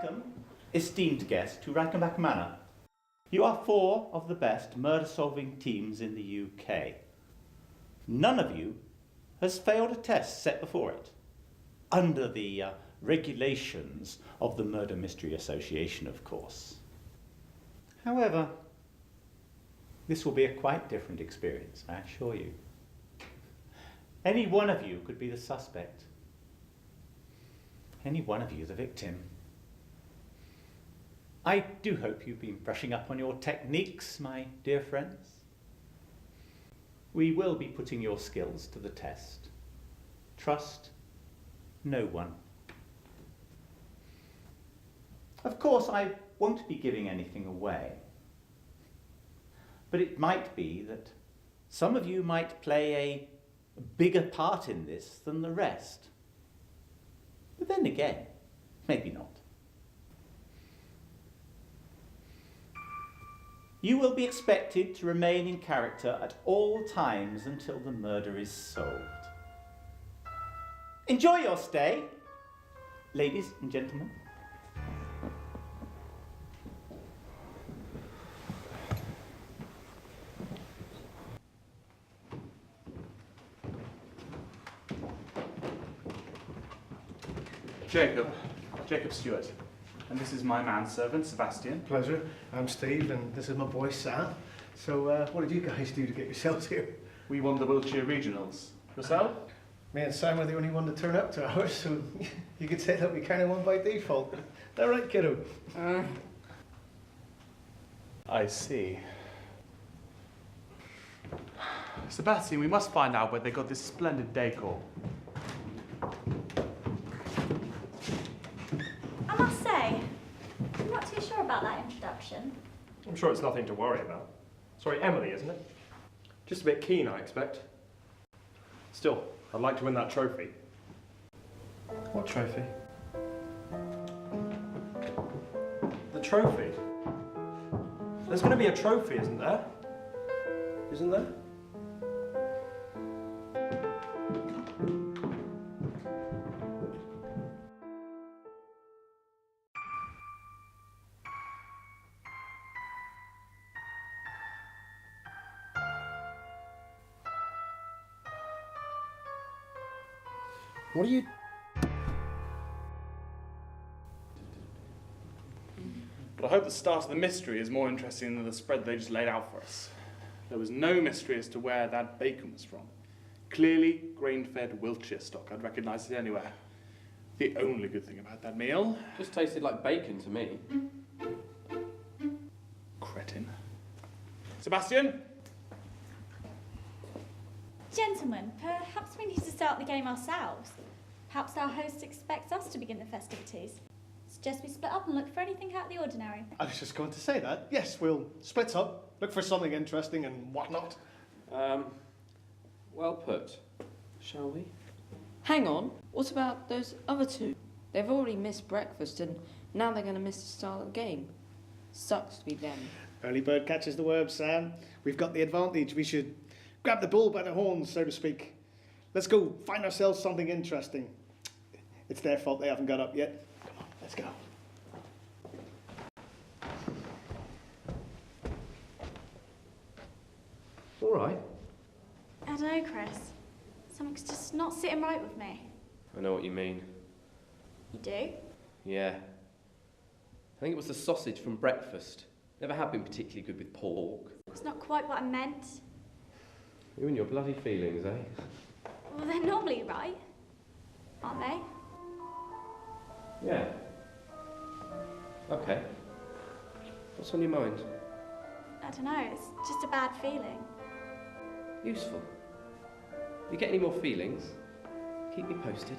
welcome, esteemed guests, to Rankenbach Manor. You are 4 of the best murder-solving teams in the UK. None of you has failed a test set before it, under the regulations of the Murder Mystery Association, of course. However, this will be a quite different experience, I assure you. Any one of you could be the suspect. Any one of you the victim. I do hope you've been brushing up on your techniques, my dear friends. We will be putting your skills to the test. Trust no one. Of course, I won't be giving anything away. But it might be that some of you might play a bigger part in this than the rest. But then again, maybe not. You will be expected to remain in character at all times until the murder is solved. Enjoy your stay, ladies and gentlemen. Jacob Stewart. And this is my manservant, Sebastian. Pleasure. I'm Steve, and this is my boy, Sam. So, what did you guys do to get yourselves here? We won the Wiltshire Regionals. Yourself? Me and Sam are the only one to turn up to ours, so you could say that we kind of won by default. All right, kiddo? I see. Sebastian, we must find out where they got this splendid decor. I must say, I'm not too sure about that introduction. I'm sure it's nothing to worry about. Sorry, Emily, isn't it? Just a bit keen, I expect. Still, I'd like to win that trophy. What trophy? The trophy? There's going to be a trophy, isn't there? Isn't there? What are you... But I hope the start of the mystery is more interesting than the spread they just laid out for us. There was no mystery as to where that bacon was from. Clearly grain-fed Wiltshire stock. I'd recognise it anywhere. The only good thing about that meal... Just tasted like bacon to me. Cretin. Sebastian? Gentlemen, perhaps we need to start the game ourselves. Perhaps our host expects us to begin the festivities. Suggest we split up and look for anything out of the ordinary. I was just going to say that. Yes, we'll split up, look for something interesting and whatnot. Well put. Shall we? Hang on, what about those other two? They've already missed breakfast and now they're going to miss the start of the game. Sucks to be them. Early bird catches the worm, Sam. We've got the advantage. We should grab the bull by the horns, so to speak. Let's go find ourselves something interesting. It's their fault they haven't got up yet. Come on, let's go. All right. I don't know, Chris. Something's just not sitting right with me. I know what you mean. You do? Yeah. I think it was the sausage from breakfast. Never have been particularly good with pork. It's not quite what I meant. You and your bloody feelings, eh? Well, they're normally right, aren't they? Yeah. Okay. What's on your mind? I don't know, it's just a bad feeling. Useful. If you get any more feelings, keep me posted.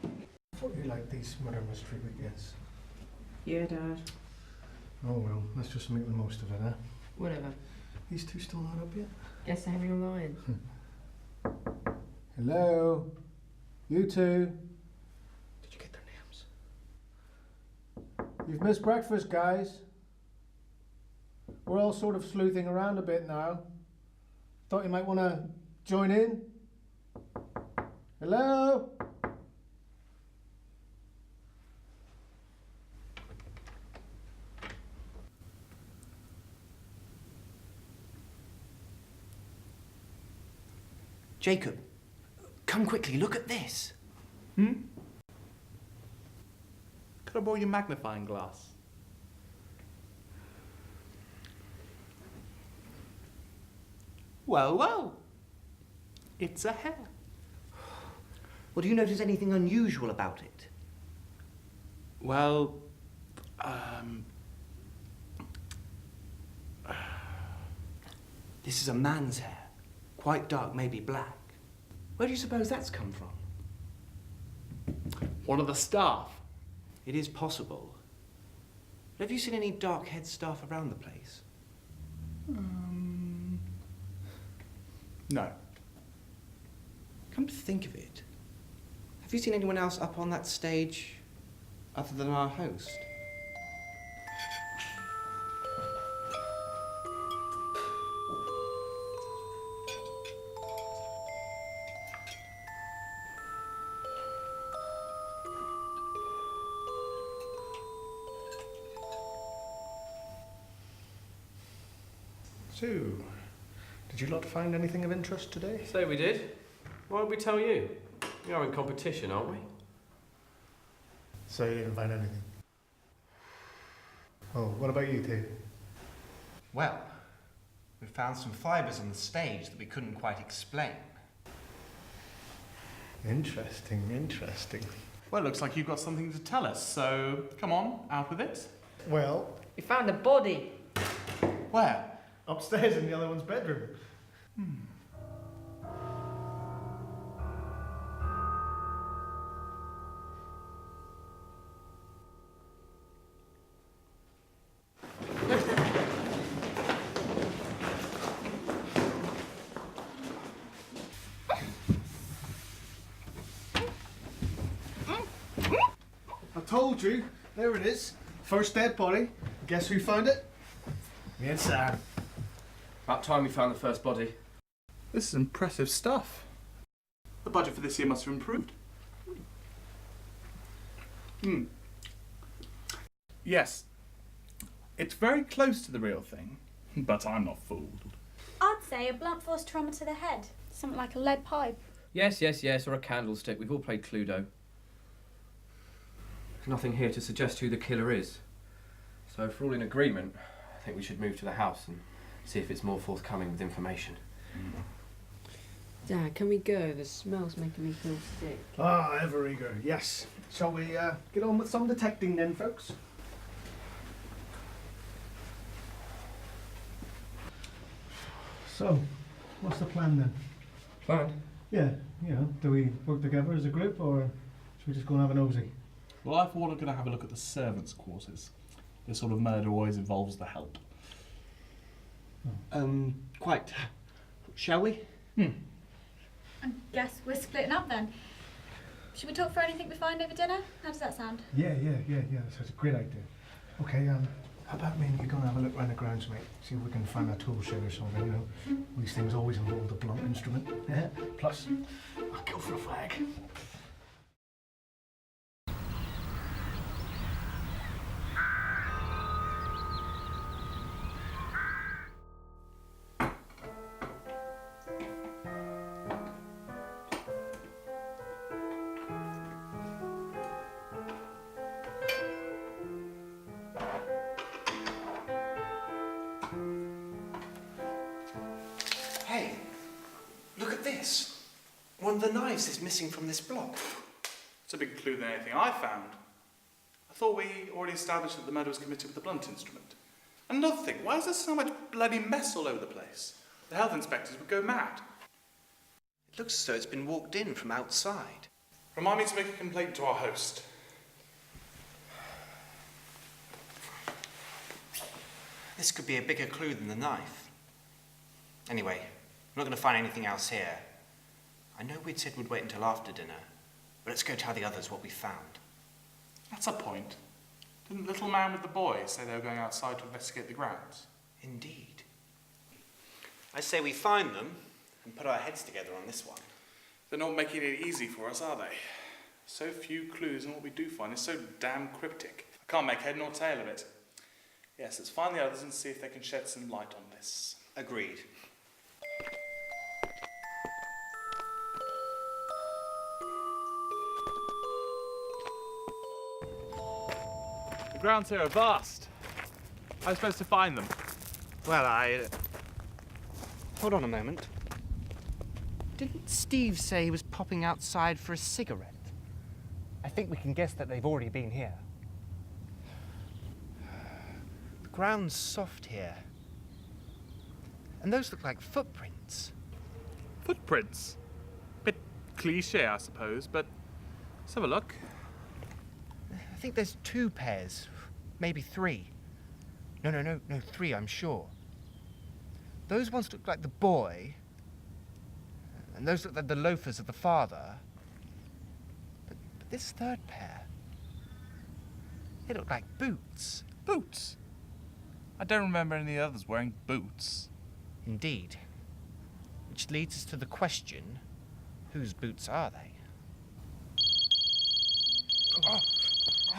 I thought you liked these murder mystery weekends. Yeah, Dad. Oh well, let's just make the most of it, huh? Whatever. These two still not up yet? Guess they're having a line. Hello? You two? Did you get their names? You've missed breakfast, guys. We're all sort of sleuthing around a bit now. Thought you might want to join in? Hello? Jacob, come quickly, look at this. Could I borrow your magnifying glass? Well, well. It's a hair. Well, do you notice anything unusual about it? Well, This is a man's hair. Quite dark, maybe black. Where do you suppose that's come from? one of the staff. It is possible. But have you seen any dark head staff around the place? No. Come to think of it, have you seen anyone else up on that stage other than our host? So, did you lot find anything of interest today? Say we did. Why don't we tell you? We are in competition, aren't we? So you didn't find anything? Oh, what about you two? Well, we found some fibres on the stage that we couldn't quite explain. Interesting, interesting. Well, it looks like you've got something to tell us, so come on, out with it. Well, We found a body. Where? upstairs in the other one's bedroom. I told you. There it is. First dead body. Guess who found it? Me and Sam. About time we found the first body. This is impressive stuff. The budget for this year must have improved. Yes. It's very close to the real thing, but I'm not fooled. I'd say a blunt force trauma to the head. Something like a lead pipe. Yes, or a candlestick. We've all played Cluedo. There's nothing here to suggest who the killer is. So if we're all in agreement, I think we should move to the house and see if it's more forthcoming with information. Dad, can we go? The smell's making me feel sick. Ah, ever eager. Yes. Shall we get on with some detecting then, folks? So, what's the plan then? Plan? Yeah, do we work together as a group or should we just go and have a nosy? Well, I thought we were going to have a look at the servants' quarters. This sort of murder always involves the help. Quite. Shall we? I guess we're splitting up then. Should we talk for anything we find over dinner? How does that sound? Yeah, that's a great idea. Okay, how about me and you go and have a look around the grounds, mate? See if we can find a tool shed or something, you know? These things always involve a blunt instrument. Plus, I'll go for a flag. Hey, look at this. One of the knives is missing from this block. It's a bigger clue than anything I found. I thought we already established that the murder was committed with a blunt instrument. Another thing, why is there so much bloody mess all over the place? The health inspectors would go mad. It looks as though it's been walked in from outside. Remind me to make a complaint to our host. This could be a bigger clue than the knife. Anyway, I'm not going to find anything else here. I know we'd said we'd wait until after dinner, but let's go tell the others what we found. That's a point. Didn't the little man with the boy say they were going outside to investigate the grounds? Indeed. I say we find them and put our heads together on this one. They're not making it easy for us, are they? So few clues, and what we do find is so damn cryptic. I can't make head nor tail of it. Yes, let's find the others and see if they can shed some light on this. Agreed. The grounds here are vast. How am I supposed to find them? Well, Hold on a moment. Didn't Steve say he was popping outside for a cigarette? I think we can guess that they've already been here. The ground's soft here. And those look like footprints. Footprints. Bit cliche, I suppose, but let's have a look. I think there's 2 pairs, maybe 3. No, 3, I'm sure. Those ones look like the boy, and those look like the loafers of the father. But this 3rd pair, they look like boots. Boots? I don't remember any others wearing boots. Indeed. Which leads us to the question, whose boots are they?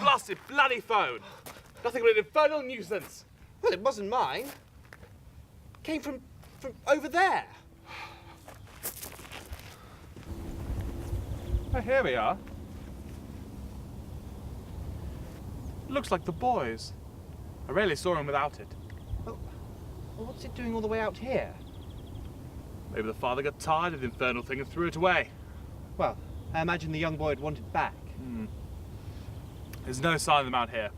Blasted bloody phone! Nothing but an infernal nuisance. Well, it wasn't mine. It came from over there. Oh, here we are. Looks like the boys. I rarely saw him without it. Well, what's it doing all the way out here? Maybe the father got tired of the infernal thing and threw it away. Well, I imagine the young boy had wanted it back. There's no sign of them out here.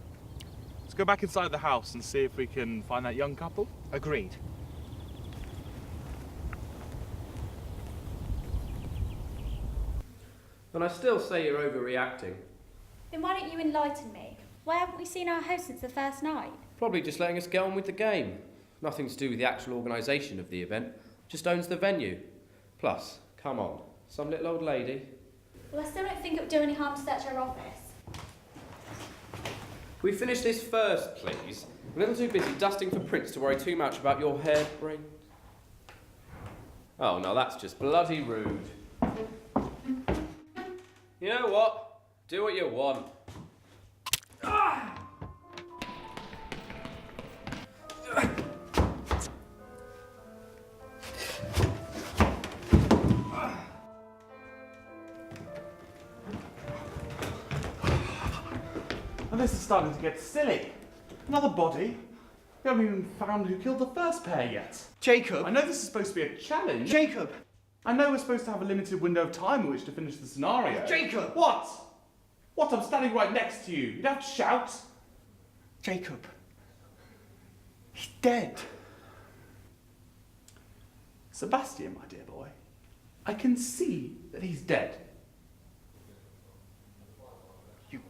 Let's go back inside the house and see if we can find that young couple. Agreed. And I still say you're overreacting. Then why don't you enlighten me? Why haven't we seen our host since the first night? Probably just letting us get on with the game. Nothing to do with the actual organisation of the event. Just owns the venue. Plus, come on, some little old lady. Well, I still don't think it would do any harm to search our office. We finish this first, please. I'm a little too busy dusting for prints to worry too much about your hair-brained... Oh, no, that's just bloody rude. You know what? Do what you want. And this is starting to get silly. Another body? We haven't even found who killed the first pair yet. Jacob! I know this is supposed to be a challenge. Jacob! I know we're supposed to have a limited window of time in which to finish the scenario. Jacob! What? What? I'm standing right next to you. You'd have to shout. Jacob. He's dead. Sebastian, my dear boy, I can see that he's dead.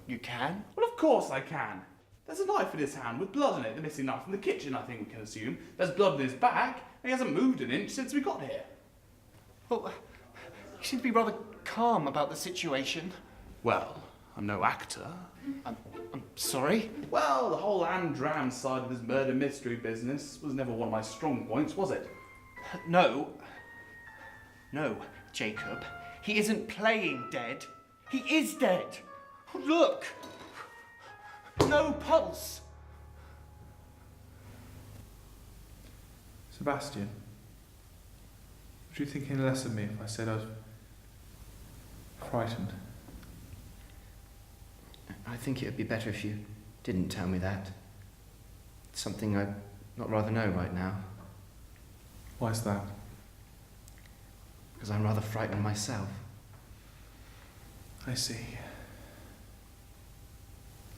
You can? Well, of course I can. There's a knife in his hand with blood in it, the missing knife from the kitchen, I think we can assume. There's blood in his back, and he hasn't moved an inch since we got here. Well, you seem to be rather calm about the situation. Well, I'm no actor. I'm sorry? Well, the whole Andram side of this murder mystery business was never one of my strong points, was it? No, Jacob. He isn't playing dead. He is dead. Look! No pulse. Sebastian, would you think any less of me if I said I was frightened? I think it would be better if you didn't tell me that. It's something I'd not rather know right now. Why's that? Because I'm rather frightened myself. I see.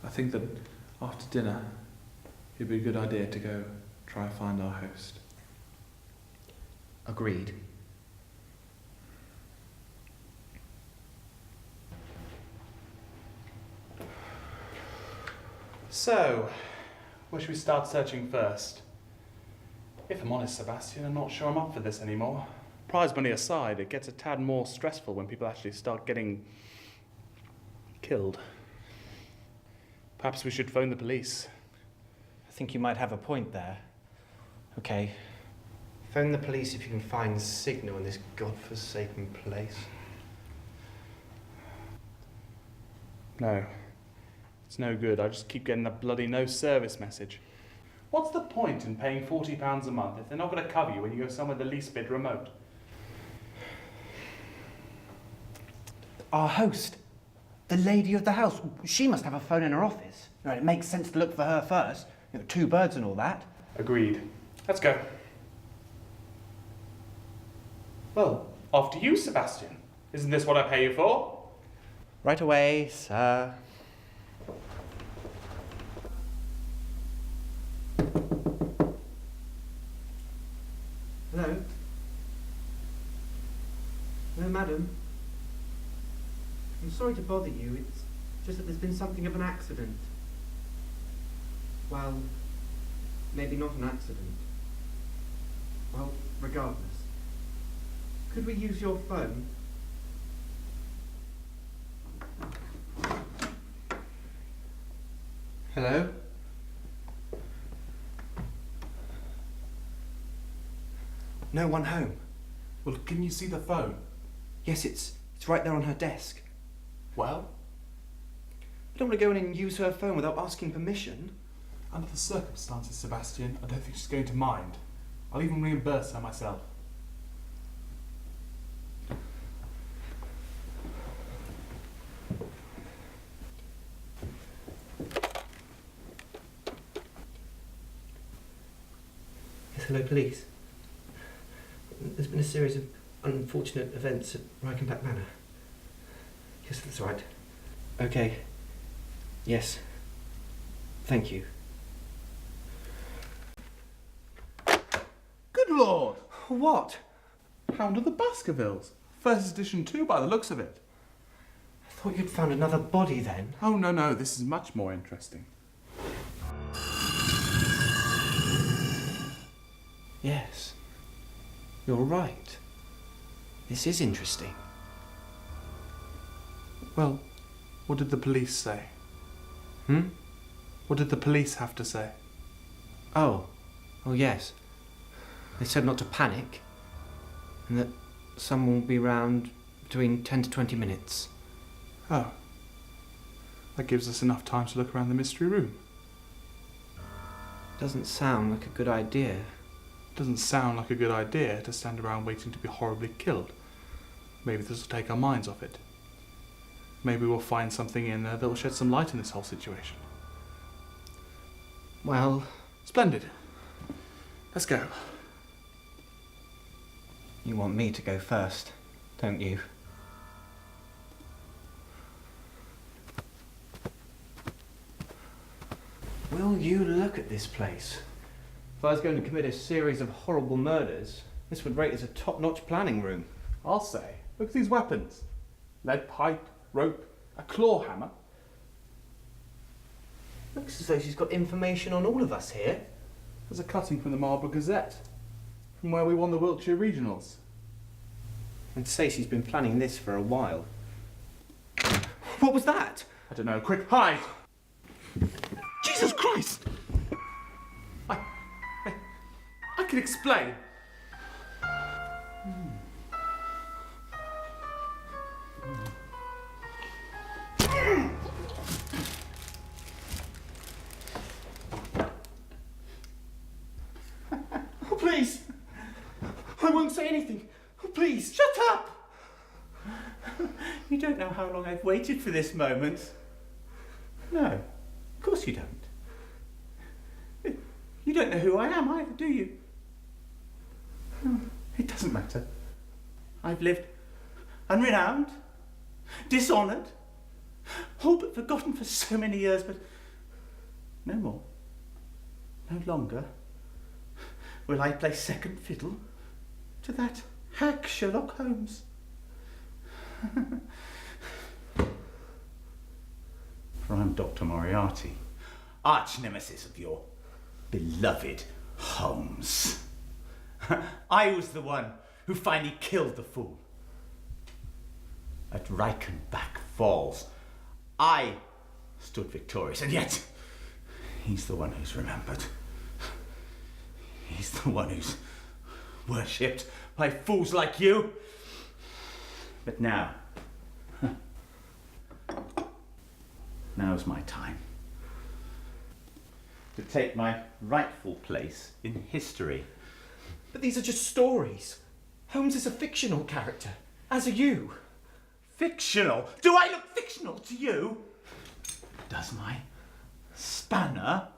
I think that after dinner, it'd be a good idea to go try and find our host. Agreed. So, where should we start searching first? If I'm honest, Sebastian, I'm not sure I'm up for this anymore. Prize money aside, it gets a tad more stressful when people actually start getting killed. Perhaps we should phone the police. I think you might have a point there. Okay. Phone the police if you can find signal in this godforsaken place. No. It's no good. I just keep getting the bloody no service message. What's the point in paying £40 a month if they're not going to cover you when you go somewhere the least bit remote? Our host, the lady of the house, she must have a phone in her office. You know, it makes sense to look for her first. You know, 2 birds and all that. Agreed. Let's go. Well, after you, Sebastian. Isn't this what I pay you for? Right away, sir. Hello? Hello, madam. I'm sorry to bother you. It's just that there's been something of an accident. Well, maybe not an accident. Well, regardless. Could we use your phone? Hello? No one home. Well, can you see the phone? Yes, it's right there on her desk. Well, I don't want to go in and use her phone without asking permission. under the circumstances, Sebastian, I don't think she's going to mind. I'll even reimburse her myself. Yes, hello, police. There's been a series of unfortunate events at Reichenbach Manor. Yes, that's right. Okay. Yes. Thank you. Good Lord! What? Hound of the Baskervilles. First edition too, by the looks of it. I thought you'd found another body then. Oh, no, this is much more interesting. Yes. You're right. This is interesting. Well, what did the police say? Hmm? What did the police have to say? Oh. Oh, yes. They said not to panic, and that someone will be round between 10 to 20 minutes. Oh. That gives us enough time to look around the mystery room. Doesn't sound like a good idea. Doesn't sound like a good idea to stand around waiting to be horribly killed. Maybe this will take our minds off it. Maybe we'll find something in there that will shed some light in this whole situation. Well... Splendid. Let's go. You want me to go first, don't you? Will you look at this place? If I was going to commit a series of horrible murders, this would rate as a top-notch planning room. I'll say. Look at these weapons. Lead pipe, rope, a claw hammer. Looks as though she's got information on all of us here. There's a cutting from the Marlborough Gazette, from where we won the Wiltshire Regionals. I'd say she's been planning this for a while. What was that? I don't know. Quick, hide! Jesus Christ! I can explain. Oh, please! I won't say anything. Oh, please, shut up! You don't know how long I've waited for this moment. No, of course you don't. You don't know who I am either, do you? It doesn't matter. I've lived unrenowned, dishonoured, all but forgotten for so many years, but no more, no longer will I play second fiddle to that hack Sherlock Holmes. For I'm Dr. Moriarty, arch nemesis of your beloved Holmes. I was the one who finally killed the fool. At Reichenbach Falls, I stood victorious, and yet he's the one who's remembered. He's the one who's worshipped by fools like you. But now, Now's my time to take my rightful place in history. But these are just stories. Holmes is a fictional character, as are you. Fictional? Do I look fictional to you? Does my spanner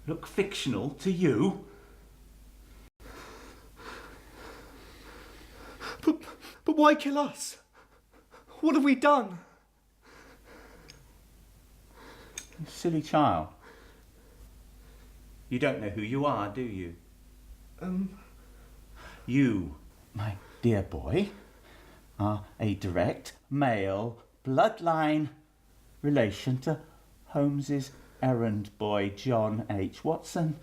look fictional to you? But why kill us? What have we done? You silly child. You don't know who you are, do you? You, my dear boy, are a direct male bloodline relation to Holmes's errand boy John H. Watson.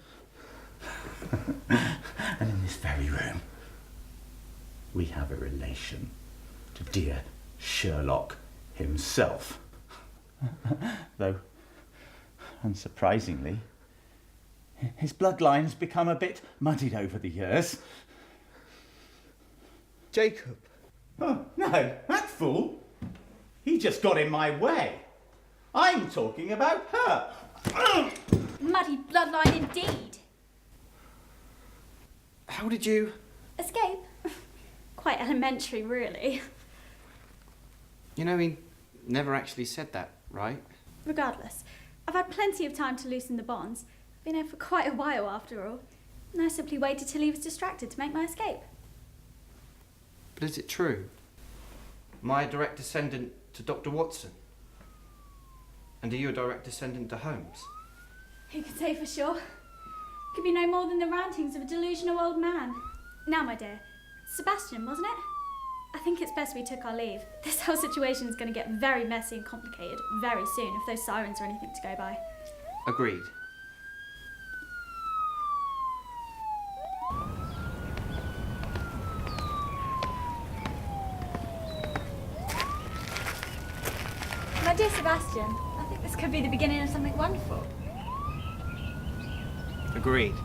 And in this very room, we have a relation to dear Sherlock himself. Though, unsurprisingly, his bloodline's become a bit muddied over the years. Jacob. Oh, no, that fool. He just got in my way. I'm talking about her. Muddy bloodline indeed. How did you... Escape? Quite elementary, really. You know, he never actually said that, right? Regardless, I've had plenty of time to loosen the bonds. Been here for quite a while, after all. And I simply waited till he was distracted to make my escape. But is it true? Am I a direct descendant to Dr. Watson? And are you a direct descendant to Holmes? Who can say for sure? Could be no more than the rantings of a delusional old man. Now, my dear, Sebastian, wasn't it? I think it's best we took our leave. This whole situation is going to get very messy and complicated very soon if those sirens are anything to go by. Agreed. My dear Sebastian, I think this could be the beginning of something wonderful. Agreed.